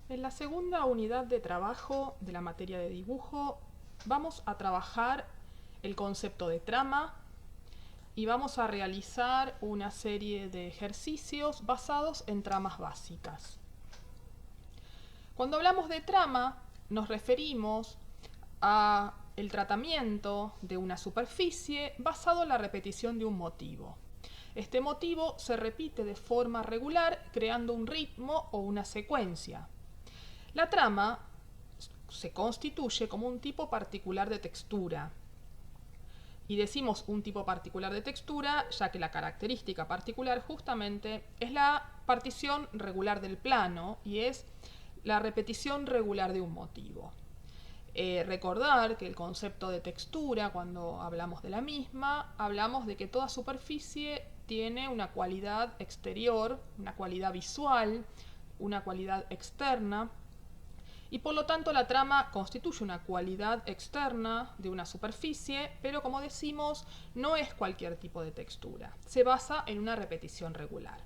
En la segunda unidad de trabajo de la materia de dibujo vamos a trabajar el concepto de trama y vamos a realizar una serie de ejercicios basados en tramas básicas. Cuando hablamos de trama nos referimos a el tratamiento de una superficie basado en la repetición de un motivo. Este motivo se repite de forma regular creando un ritmo o una secuencia. La trama se constituye como un tipo particular de textura. Y decimos un tipo particular de textura, ya que la característica particular justamente es la partición regular del plano y es la repetición regular de un motivo. Recordar que el concepto de textura, cuando hablamos de la misma, hablamos de que toda superficie tiene una cualidad exterior, una cualidad visual, una cualidad externa, y por lo tanto la trama constituye una cualidad externa de una superficie, pero como decimos, no es cualquier tipo de textura. Se basa en una repetición regular.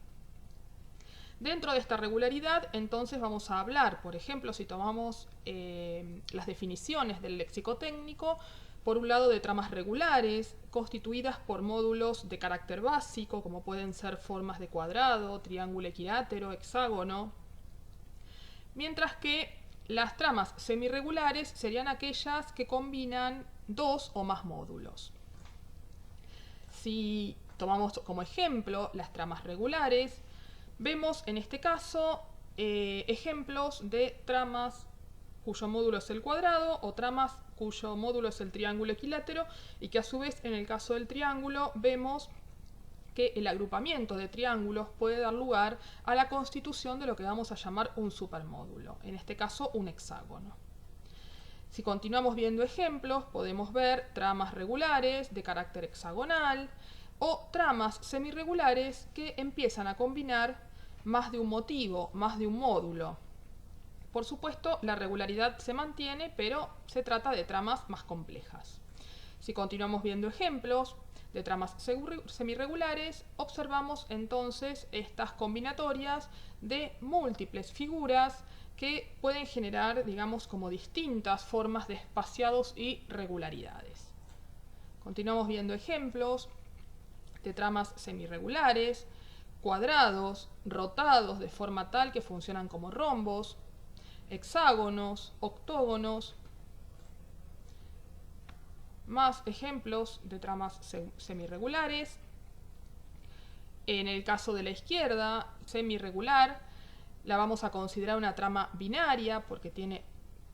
Dentro de esta regularidad, entonces vamos a hablar, por ejemplo, si tomamos las definiciones del léxico técnico, por un lado de tramas regulares, constituidas por módulos de carácter básico, como pueden ser formas de cuadrado, triángulo equilátero, hexágono, mientras que las tramas semirregulares serían aquellas que combinan dos o más módulos. Si tomamos como ejemplo las tramas regulares, vemos en este caso ejemplos de tramas cuyo módulo es el cuadrado o tramas cuyo módulo es el triángulo equilátero y que a su vez en el caso del triángulo vemos que el agrupamiento de triángulos puede dar lugar a la constitución de lo que vamos a llamar un supermódulo, en este caso un hexágono. Si continuamos viendo ejemplos, podemos ver tramas regulares de carácter hexagonal o tramas semirregulares que empiezan a combinar más de un motivo, más de un módulo. Por supuesto, la regularidad se mantiene, pero se trata de tramas más complejas. Si continuamos viendo ejemplos de tramas semirregulares, observamos entonces estas combinatorias de múltiples figuras que pueden generar, digamos, como distintas formas de espaciados y regularidades. Continuamos viendo ejemplos de tramas semirregulares, cuadrados, rotados de forma tal que funcionan como rombos, hexágonos, octógonos, más ejemplos de tramas semirregulares. En el caso de la izquierda, semirregular, la vamos a considerar una trama binaria porque tiene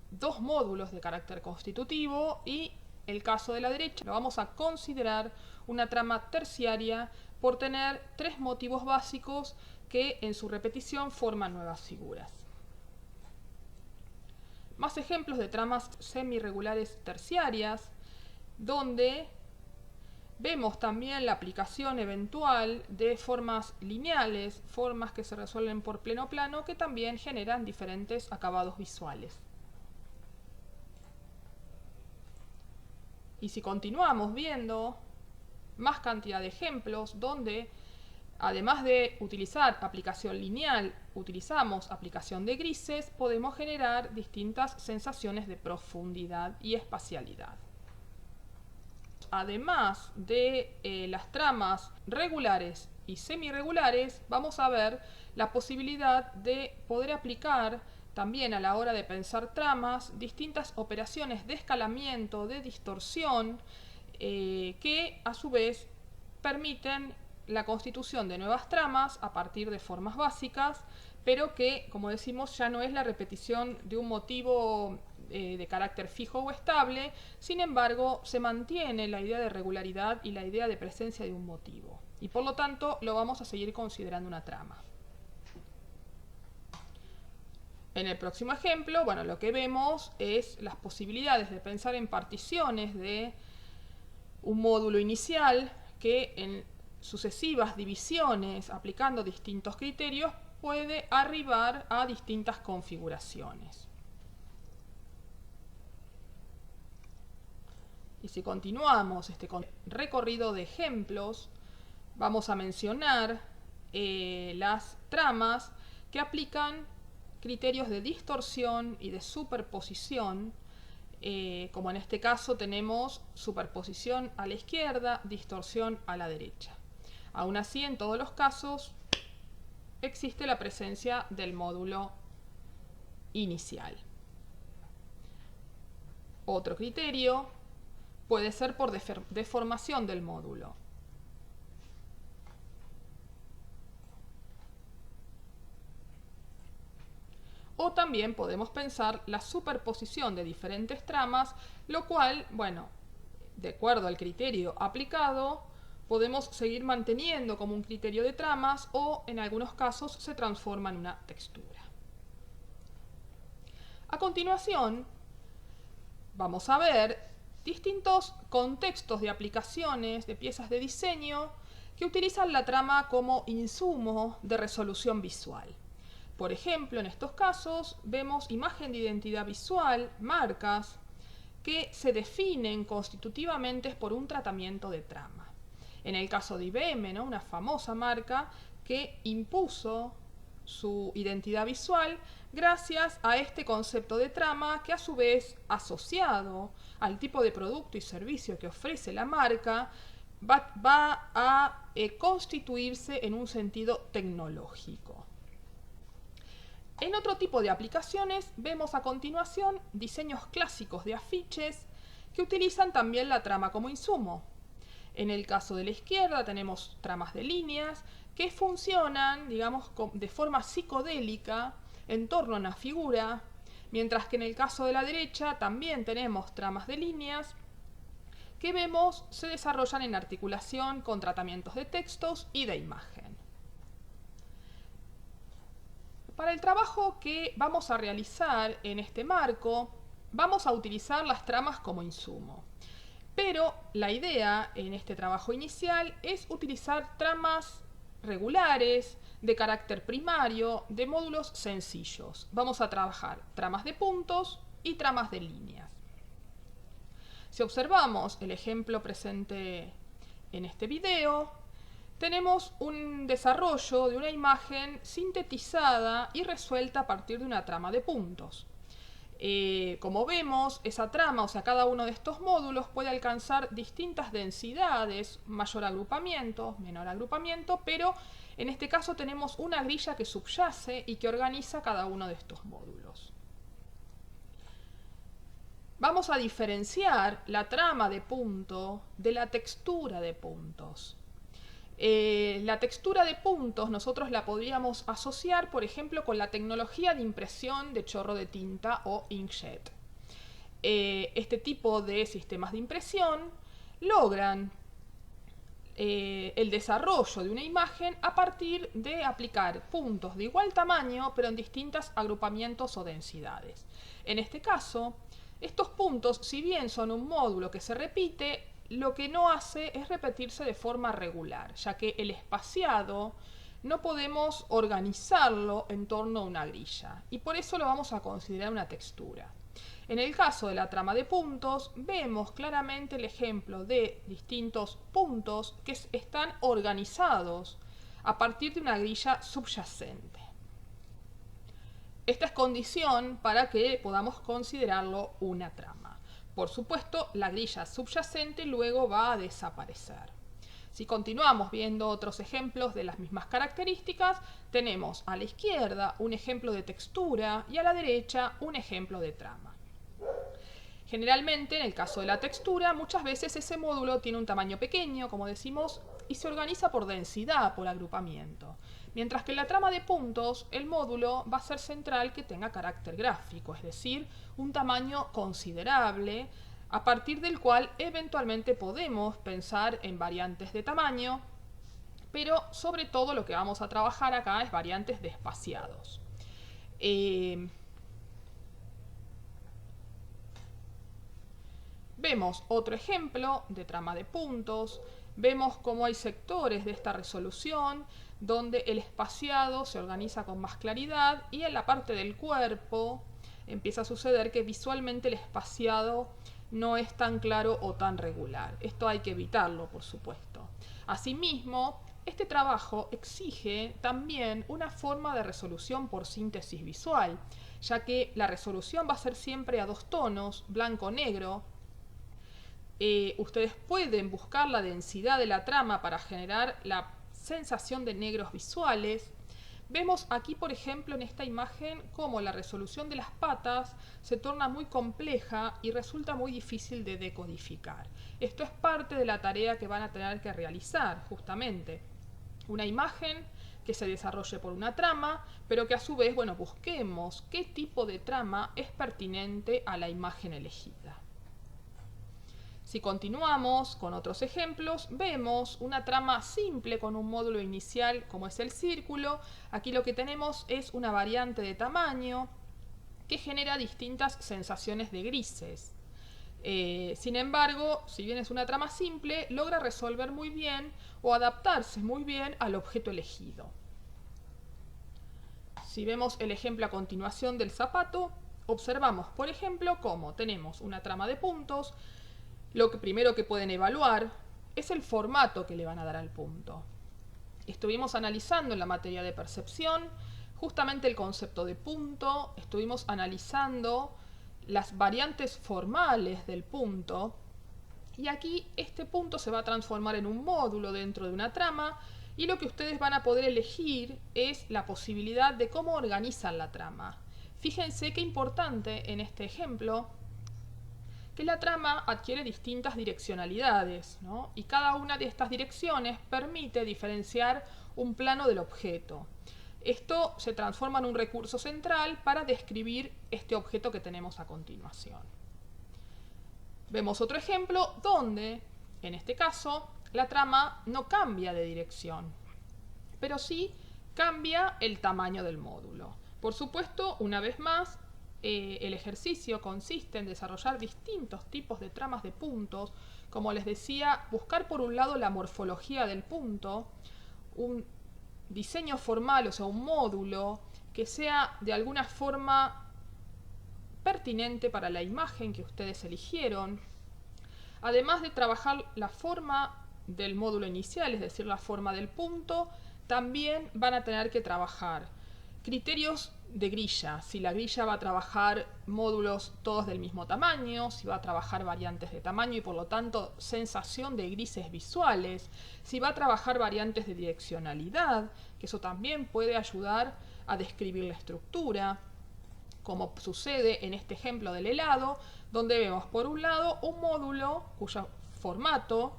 dos módulos de carácter constitutivo, y el caso de la derecha lo vamos a considerar una trama terciaria por tener tres motivos básicos que en su repetición forman nuevas figuras. Más ejemplos de tramas semirregulares terciarias, donde vemos también la aplicación eventual de formas lineales, formas que se resuelven por pleno plano, que también generan diferentes acabados visuales. Y si continuamos viendo más cantidad de ejemplos donde, además de utilizar aplicación lineal, utilizamos aplicación de grises, podemos generar distintas sensaciones de profundidad y espacialidad. Además de las tramas regulares y semirregulares, vamos a ver la posibilidad de poder aplicar también a la hora de pensar tramas distintas operaciones de escalamiento, de distorsión, que a su vez permiten la constitución de nuevas tramas a partir de formas básicas, pero que, como decimos, ya no es la repetición de un motivo de carácter fijo o estable. Sin embargo, se mantiene la idea de regularidad y la idea de presencia de un motivo, y por lo tanto lo vamos a seguir considerando una trama. En el próximo ejemplo, bueno, lo que vemos es las posibilidades de pensar en particiones de un módulo inicial que en sucesivas divisiones, aplicando distintos criterios, puede arribar a distintas configuraciones. Y si continuamos este recorrido de ejemplos, vamos a mencionar las tramas que aplican criterios de distorsión y de superposición, como en este caso tenemos superposición a la izquierda, distorsión a la derecha. Aún así, en todos los casos existe la presencia del módulo inicial. Otro criterio puede ser por deformación del módulo. O también podemos pensar la superposición de diferentes tramas, lo cual, bueno, de acuerdo al criterio aplicado, podemos seguir manteniendo como un criterio de tramas o en algunos casos se transforma en una textura. A continuación, vamos a ver distintos contextos de aplicaciones de piezas de diseño que utilizan la trama como insumo de resolución visual. Por ejemplo, en estos casos vemos imagen de identidad visual, marcas, que se definen constitutivamente por un tratamiento de trama. En el caso de IBM, ¿no? Una famosa marca que impuso su identidad visual gracias a este concepto de trama que a su vez, asociado al tipo de producto y servicio que ofrece la marca, va a constituirse en un sentido tecnológico. En otro tipo de aplicaciones vemos a continuación diseños clásicos de afiches que utilizan también la trama como insumo. En el caso de la izquierda tenemos tramas de líneas que funcionan, digamos, de forma psicodélica en torno a una figura, mientras que en el caso de la derecha también tenemos tramas de líneas que vemos se desarrollan en articulación con tratamientos de textos y de imagen. Para el trabajo que vamos a realizar en este marco, vamos a utilizar las tramas como insumo. Pero la idea en este trabajo inicial es utilizar tramas regulares, de carácter primario, de módulos sencillos. Vamos a trabajar tramas de puntos y tramas de líneas. Si observamos el ejemplo presente en este video, tenemos un desarrollo de una imagen sintetizada y resuelta a partir de una trama de puntos. Como vemos, esa trama, o sea, cada uno de estos módulos puede alcanzar distintas densidades, mayor agrupamiento, menor agrupamiento, pero en este caso tenemos una grilla que subyace y que organiza cada uno de estos módulos. Vamos a diferenciar la trama de punto de la textura de puntos. La textura de puntos nosotros la podríamos asociar, por ejemplo, con la tecnología de impresión de chorro de tinta o inkjet. Este tipo de sistemas de impresión logran el desarrollo de una imagen a partir de aplicar puntos de igual tamaño, pero en distintos agrupamientos o densidades. En este caso, estos puntos, si bien son un módulo que se repite, lo que no hace es repetirse de forma regular, ya que el espaciado no podemos organizarlo en torno a una grilla, y por eso lo vamos a considerar una textura. En el caso de la trama de puntos, vemos claramente el ejemplo de distintos puntos que están organizados a partir de una grilla subyacente. Esta es condición para que podamos considerarlo una trama. Por supuesto, la grilla subyacente luego va a desaparecer. Si continuamos viendo otros ejemplos de las mismas características, tenemos a la izquierda un ejemplo de textura y a la derecha un ejemplo de trama. Generalmente, en el caso de la textura, muchas veces ese módulo tiene un tamaño pequeño, como decimos, y se organiza por densidad, por agrupamiento. Mientras que en la trama de puntos, el módulo va a ser central que tenga carácter gráfico, es decir, un tamaño considerable, a partir del cual eventualmente podemos pensar en variantes de tamaño, pero sobre todo lo que vamos a trabajar acá es variantes de espaciados. Vemos otro ejemplo de trama de puntos, vemos cómo hay sectores de esta resolución donde el espaciado se organiza con más claridad y en la parte del cuerpo empieza a suceder que visualmente el espaciado no es tan claro o tan regular. Esto hay que evitarlo, por supuesto. Asimismo, este trabajo exige también una forma de resolución por síntesis visual, ya que la resolución va a ser siempre a dos tonos, blanco-negro. Ustedes pueden buscar la densidad de la trama para generar la sensación de negros visuales. Vemos aquí, por ejemplo, en esta imagen, cómo la resolución de las patas se torna muy compleja y resulta muy difícil de decodificar. Esto es parte de la tarea que van a tener que realizar, justamente. Una imagen que se desarrolle por una trama, pero que a su vez, bueno, busquemos qué tipo de trama es pertinente a la imagen elegida. Si continuamos con otros ejemplos, vemos una trama simple con un módulo inicial como es el círculo. Aquí lo que tenemos es una variante de tamaño que genera distintas sensaciones de grises. Sin embargo, si bien es una trama simple, logra resolver muy bien o adaptarse muy bien al objeto elegido. Si vemos el ejemplo a continuación del zapato, observamos, por ejemplo, cómo tenemos una trama de puntos. Lo primero que pueden evaluar es el formato que le van a dar al punto. Estuvimos analizando en la materia de percepción justamente el concepto de punto, estuvimos analizando las variantes formales del punto, y aquí este punto se va a transformar en un módulo dentro de una trama, y lo que ustedes van a poder elegir es la posibilidad de cómo organizan la trama. Fíjense qué importante en este ejemplo que la trama adquiere distintas direccionalidades, ¿no? Y cada una de estas direcciones permite diferenciar un plano del objeto. Esto se transforma en un recurso central para describir este objeto que tenemos a continuación. Vemos otro ejemplo donde, en este caso, la trama no cambia de dirección, pero sí cambia el tamaño del módulo. Por supuesto, una vez más, el ejercicio consiste en desarrollar distintos tipos de tramas de puntos. Como les decía, buscar por un lado la morfología del punto, un diseño formal, o sea, un módulo que sea de alguna forma pertinente para la imagen que ustedes eligieron. Además de trabajar la forma del módulo inicial, es decir, la forma del punto, también van a tener que trabajar criterios de grilla, si la grilla va a trabajar módulos todos del mismo tamaño, si va a trabajar variantes de tamaño y por lo tanto sensación de grises visuales, si va a trabajar variantes de direccionalidad, que eso también puede ayudar a describir la estructura, como sucede en este ejemplo del helado, donde vemos por un lado un módulo cuyo formato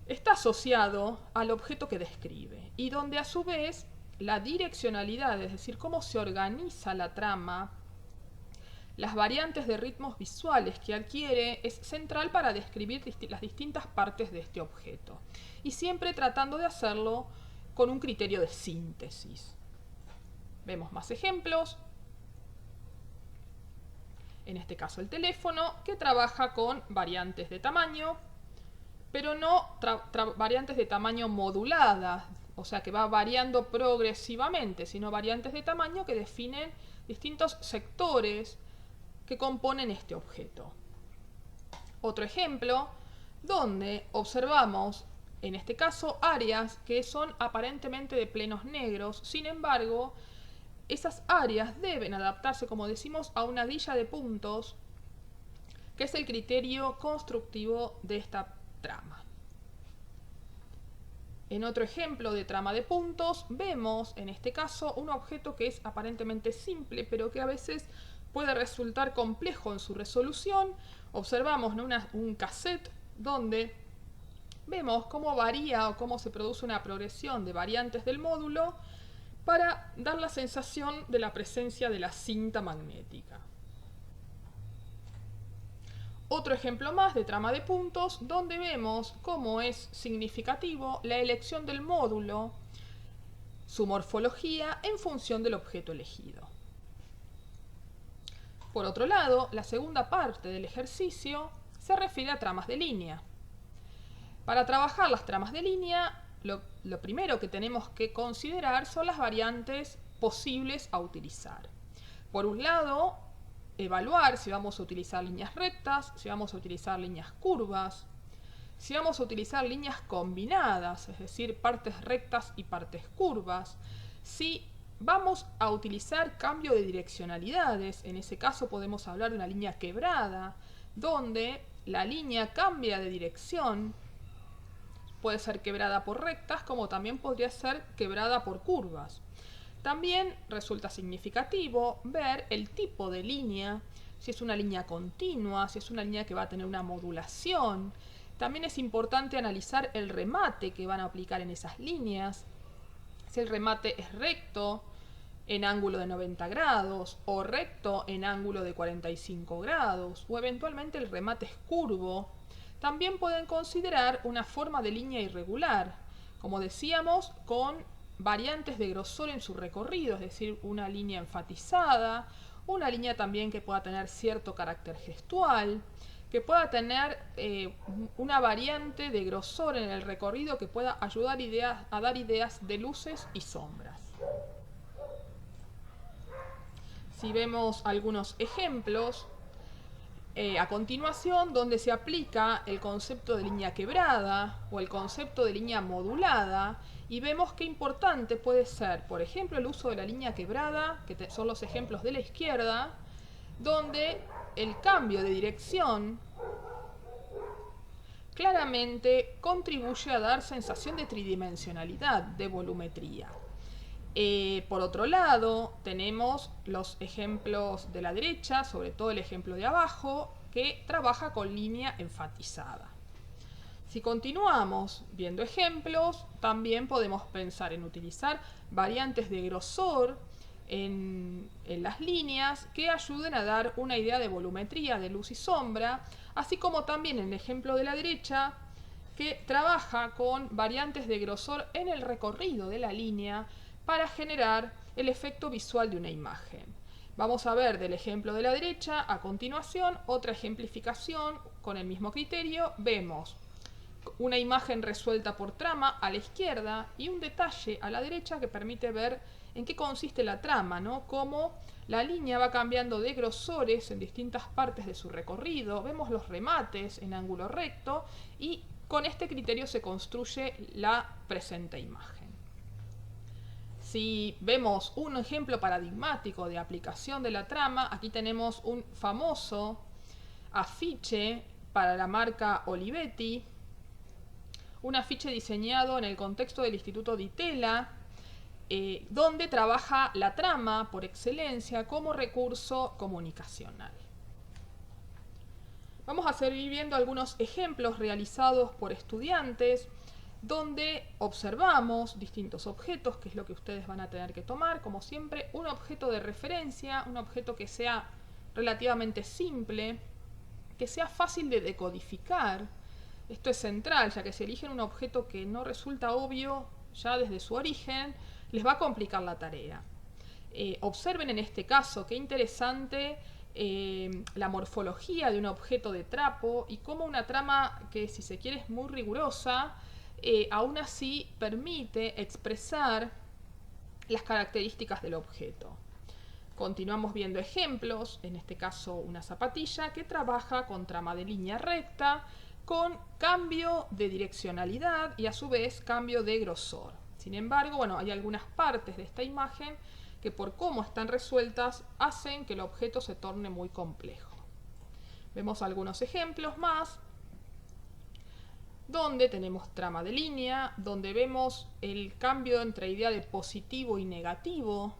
está asociado al objeto que describe y donde a su vez la direccionalidad, es decir, cómo se organiza la trama, las variantes de ritmos visuales que adquiere, es central para describir las distintas partes de este objeto. Y siempre tratando de hacerlo con un criterio de síntesis. Vemos más ejemplos. En este caso el teléfono, que trabaja con variantes de tamaño, pero no variantes de tamaño moduladas, o sea que va variando progresivamente, sino variantes de tamaño que definen distintos sectores que componen este objeto. Otro ejemplo, donde observamos, en este caso, áreas que son aparentemente de plenos negros, sin embargo, esas áreas deben adaptarse, como decimos, a una grilla de puntos, que es el criterio constructivo de esta trama. En otro ejemplo de trama de puntos, vemos en este caso un objeto que es aparentemente simple, pero que a veces puede resultar complejo en su resolución. Observamos, ¿no?, un cassette donde vemos cómo varía o cómo se produce una progresión de variantes del módulo para dar la sensación de la presencia de la cinta magnética. Otro ejemplo más de trama de puntos, donde vemos cómo es significativo la elección del módulo, su morfología, en función del objeto elegido. Por otro lado, la segunda parte del ejercicio se refiere a tramas de línea. Para trabajar las tramas de línea, lo primero que tenemos que considerar son las variantes posibles a utilizar. Por un lado, evaluar si vamos a utilizar líneas rectas, si vamos a utilizar líneas curvas. Si vamos a utilizar líneas combinadas, es decir, partes rectas y partes curvas. Si vamos a utilizar cambio de direccionalidades, en ese caso podemos hablar de una línea quebrada, donde la línea cambia de dirección. Puede ser quebrada por rectas, como también podría ser quebrada por curvas. También resulta significativo ver el tipo de línea, si es una línea continua, si es una línea que va a tener una modulación. También es importante analizar el remate que van a aplicar en esas líneas, si el remate es recto en ángulo de 90 grados o recto en ángulo de 45 grados o eventualmente el remate es curvo. También pueden considerar una forma de línea irregular, como decíamos, con variantes de grosor en su recorrido, es decir, una línea enfatizada, una línea también que pueda tener cierto carácter gestual, que pueda tener una variante de grosor en el recorrido que pueda ayudar a dar ideas de luces y sombras. Si vemos algunos ejemplos, a continuación, donde se aplica el concepto de línea quebrada o el concepto de línea modulada, y vemos qué importante puede ser, por ejemplo, el uso de la línea quebrada, que son los ejemplos de la izquierda, donde el cambio de dirección claramente contribuye a dar sensación de tridimensionalidad, de volumetría. Por otro lado, tenemos los ejemplos de la derecha, sobre todo el ejemplo de abajo, que trabaja con línea enfatizada. Si continuamos viendo ejemplos, también podemos pensar en utilizar variantes de grosor en las líneas que ayuden a dar una idea de volumetría, de luz y sombra, así como también en el ejemplo de la derecha, que trabaja con variantes de grosor en el recorrido de la línea para generar el efecto visual de una imagen. Vamos a ver del ejemplo de la derecha a continuación otra ejemplificación con el mismo criterio. Vemos una imagen resuelta por trama a la izquierda y un detalle a la derecha que permite ver en qué consiste la trama, ¿no? Cómo la línea va cambiando de grosores en distintas partes de su recorrido. Vemos los remates en ángulo recto y con este criterio se construye la presente imagen. Si vemos un ejemplo paradigmático de aplicación de la trama, aquí tenemos un famoso afiche para la marca Olivetti, un afiche diseñado en el contexto del Instituto Di Tella, donde trabaja la trama por excelencia como recurso comunicacional. Vamos a seguir viendo algunos ejemplos realizados por estudiantes donde observamos distintos objetos, que es lo que ustedes van a tener que tomar, como siempre, un objeto de referencia, un objeto que sea relativamente simple, que sea fácil de decodificar. Esto es central, ya que si eligen un objeto que no resulta obvio ya desde su origen, les va a complicar la tarea. Observen en este caso qué interesante la morfología de un objeto de trapo y cómo una trama que, si se quiere, es muy rigurosa, aún así permite expresar las características del objeto. Continuamos viendo ejemplos, en este caso una zapatilla que trabaja con trama de línea recta, con cambio de direccionalidad y a su vez cambio de grosor. Sin embargo, bueno, hay algunas partes de esta imagen que por cómo están resueltas hacen que el objeto se torne muy complejo. Vemos algunos ejemplos más donde tenemos trama de línea, donde vemos el cambio entre idea de positivo y negativo,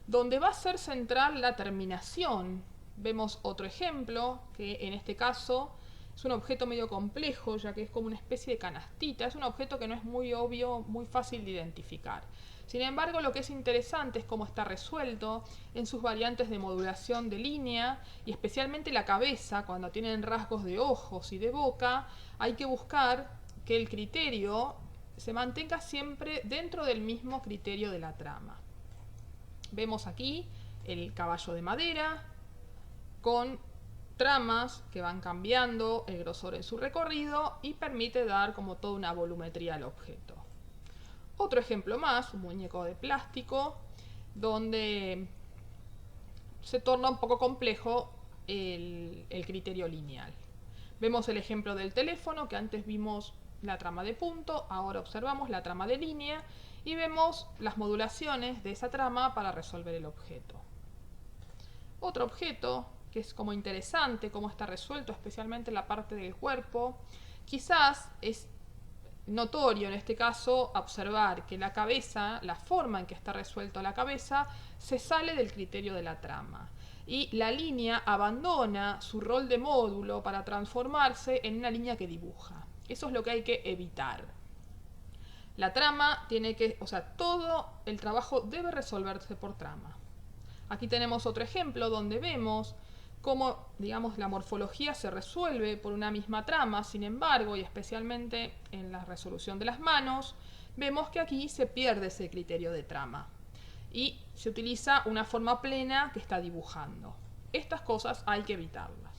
donde va a ser central la terminación. Vemos otro ejemplo, que en este caso es un objeto medio complejo, ya que es como una especie de canastita. Es un objeto que no es muy obvio, muy fácil de identificar. Sin embargo, lo que es interesante es cómo está resuelto en sus variantes de modulación de línea y especialmente la cabeza, cuando tienen rasgos de ojos y de boca, hay que buscar que el criterio se mantenga siempre dentro del mismo criterio de la trama. Vemos aquí el caballo de madera con tramas que van cambiando el grosor en su recorrido y permite dar como toda una volumetría al objeto. Otro ejemplo más, un muñeco de plástico, donde se torna un poco complejo el criterio lineal. Vemos el ejemplo del teléfono, que antes vimos la trama de punto, ahora observamos la trama de línea y vemos las modulaciones de esa trama para resolver el objeto. Otro objeto que es como interesante, cómo está resuelto, especialmente en la parte del cuerpo, quizás es notorio en este caso observar que la cabeza, la forma en que está resuelto la cabeza, se sale del criterio de la trama. Y la línea abandona su rol de módulo para transformarse en una línea que dibuja. Eso es lo que hay que evitar. La trama tiene que, o sea, todo el trabajo debe resolverse por trama. Aquí tenemos otro ejemplo donde vemos cómo, digamos, la morfología se resuelve por una misma trama, sin embargo, y especialmente en la resolución de las manos, vemos que aquí se pierde ese criterio de trama y se utiliza una forma plena que está dibujando. Estas cosas hay que evitarlas.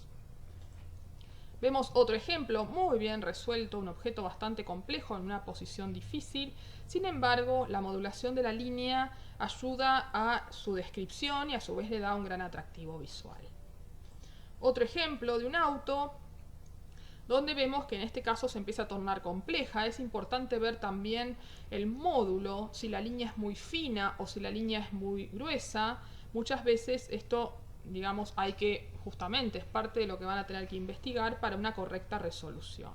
Vemos otro ejemplo muy bien resuelto, un objeto bastante complejo en una posición difícil. Sin embargo, la modulación de la línea ayuda a su descripción y a su vez le da un gran atractivo visual. Otro ejemplo de un auto donde vemos que en este caso se empieza a tornar compleja. Es importante ver también el módulo, si la línea es muy fina o si la línea es muy gruesa. Muchas veces esto, digamos, hay que, justamente, es parte de lo que van a tener que investigar para una correcta resolución.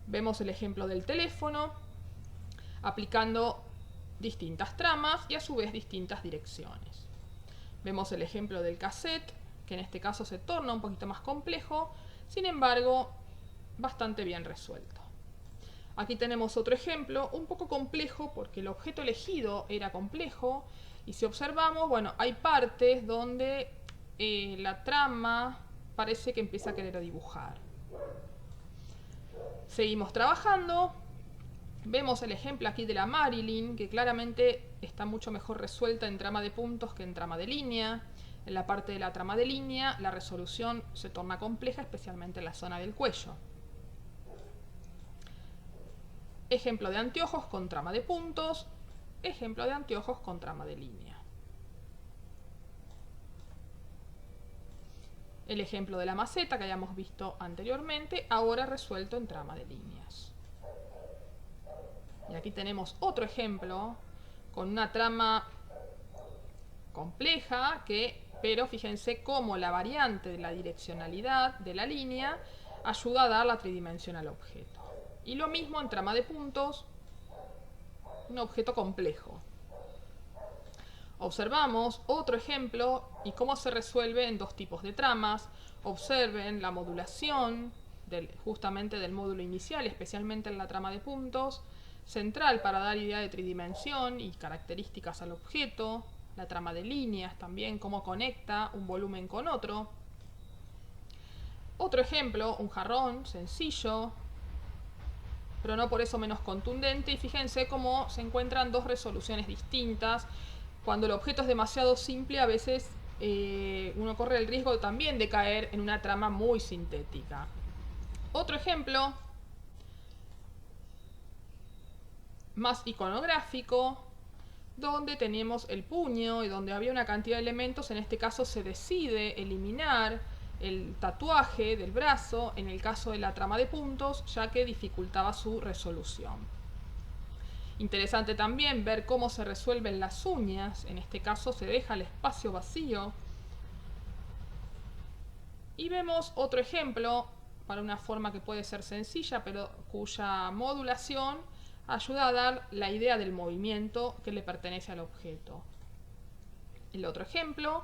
Vemos el ejemplo del teléfono, aplicando distintas tramas y a su vez distintas direcciones. Vemos el ejemplo del cassette, que en este caso se torna un poquito más complejo, sin embargo, bastante bien resuelto. Aquí tenemos otro ejemplo, un poco complejo porque el objeto elegido era complejo, y si observamos, bueno, hay partes donde la trama parece que empieza a querer dibujar. Seguimos trabajando. Vemos el ejemplo aquí de la Marilyn, que claramente está mucho mejor resuelta en trama de puntos que en trama de línea. En la parte de la trama de línea, la resolución se torna compleja, especialmente en la zona del cuello. Ejemplo de anteojos con trama de puntos. Ejemplo de anteojos con trama de línea. El ejemplo de la maceta que hayamos visto anteriormente, ahora resuelto en trama de líneas. Y aquí tenemos otro ejemplo con una trama compleja, pero fíjense cómo la variante de la direccionalidad de la línea ayuda a dar la tridimensión al objeto. Y lo mismo en trama de puntos, un objeto complejo. Observamos otro ejemplo y cómo se resuelve en dos tipos de tramas. Observen la modulación justamente del módulo inicial, especialmente en la trama de puntos, central para dar idea de tridimensión y características al objeto. La trama de líneas también, cómo conecta un volumen con otro. Otro ejemplo, un jarrón sencillo, pero no por eso menos contundente. Y fíjense cómo se encuentran dos resoluciones distintas. Cuando el objeto es demasiado simple, a veces uno corre el riesgo también de caer en una trama muy sintética. Otro ejemplo, más iconográfico, donde tenemos el puño y donde había una cantidad de elementos. En este caso se decide eliminar el tatuaje del brazo, en el caso de la trama de puntos, ya que dificultaba su resolución. Interesante también ver cómo se resuelven las uñas. En este caso se deja el espacio vacío. Y vemos otro ejemplo para una forma que puede ser sencilla, pero cuya modulación ayuda a dar la idea del movimiento que le pertenece al objeto. El otro ejemplo,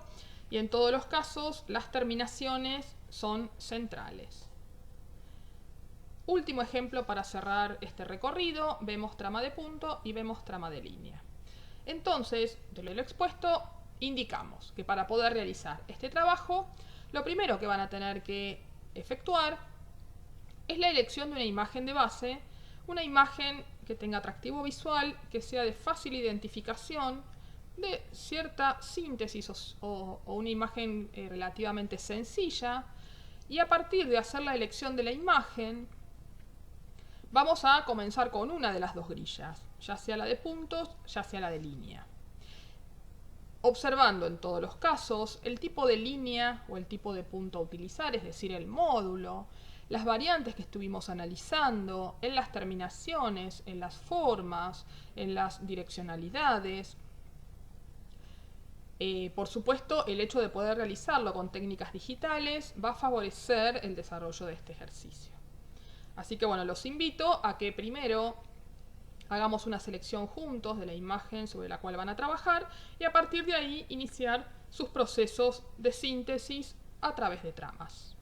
y en todos los casos las terminaciones son centrales. Último ejemplo para cerrar este recorrido, vemos trama de punto y vemos trama de línea. Entonces, de lo expuesto, indicamos que para poder realizar este trabajo, lo primero que van a tener que efectuar es la elección de una imagen de base, una imagen que tenga atractivo visual, que sea de fácil identificación, de cierta síntesis o una imagen relativamente sencilla, y a partir de hacer la elección de la imagen, vamos a comenzar con una de las dos grillas, ya sea la de puntos, ya sea la de línea. Observando en todos los casos el tipo de línea o el tipo de punto a utilizar, es decir, el módulo, las variantes que estuvimos analizando, en las terminaciones, en las formas, en las direccionalidades. Por supuesto, el hecho de poder realizarlo con técnicas digitales va a favorecer el desarrollo de este ejercicio. Así que bueno, los invito a que primero hagamos una selección juntos de la imagen sobre la cual van a trabajar y a partir de ahí iniciar sus procesos de síntesis a través de tramas.